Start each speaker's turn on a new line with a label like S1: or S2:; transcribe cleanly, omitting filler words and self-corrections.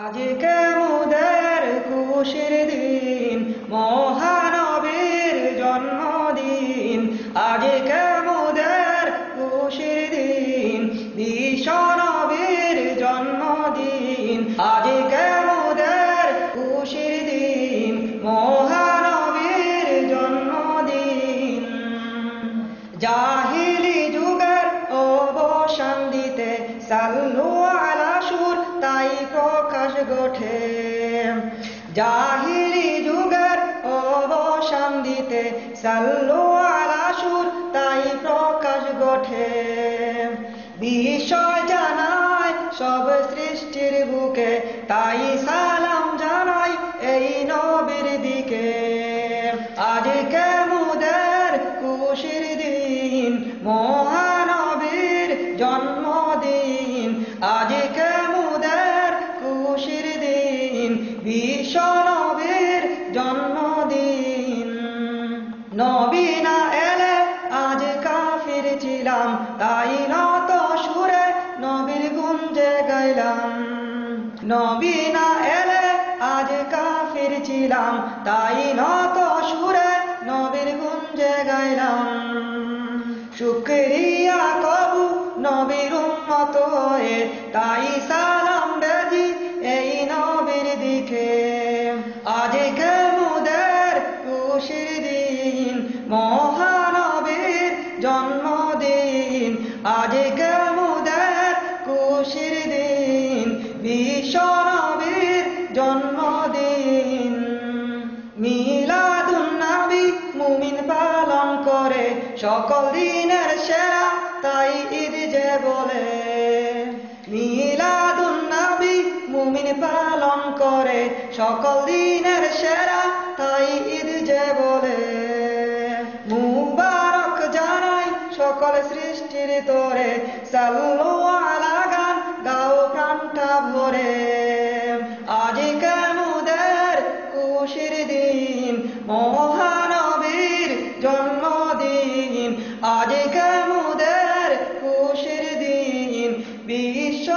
S1: আজকে মোদের খুশির দিন, মহানবীর জন্মদিন। আজকে মোদের খুশির দিন, বিশ্বনবীর জন্মদিন। আজকে মোদের খুশির দিন, মহানবীর জন্মদিন। জাহিলি যুগের অবসান দিতে সাল্লু আলা সুর তাই প্রকাশ ঘটে। জাহিলি যুগের অবসান দিতে সাল্লু আলা সুর তাই প্রকাশ ঘটে। বিষয় জানায় সব সৃষ্টির বুকে, তাই সালাম জানাই এই নবীর দিকে। আজকে মোদের খুশির দিন, মহানবীর জন্মদিন। আজকে মোদের খুশির দিন, বিশ্বনবীর জন্মদিন। নবী না এলে আজ কাফির ছিলাম, তাই নত সুরে নবীর গুঞ্জে গাইলাম। নবী না এলে আজ কাফির ছিলাম, তাই নত সুরে নবীর গুঞ্জে গাইলাম। শুকরিয়া কবু নবীর উম্মত হয়ে, তাই সালাম বেজি এই নবীর দিকে। আজকে মোদের খুশির দিন, মহানবীর জন্মদিন। আজকে মোদের খুশির দিন, বিশ্বনবীর জন্মদিন। মিলাদুন নবী মুমিন পালন করে, সকল দিনের সেরা তাই ঈদ যে বলে। মিলাদুন নবী মুমিন পালন করে, সকল দিনের সেরা তাই ঈদ যে বলে। মুবারক জানাই সকল সৃষ্টির তোরে, সাল্লু আলা গান গাও প্রাণটা ভরে। আজকে মোদের খুশির দিন, মহানবীর জন্মদিন। আজকে মোদের খুশির দিন, বিশ্ব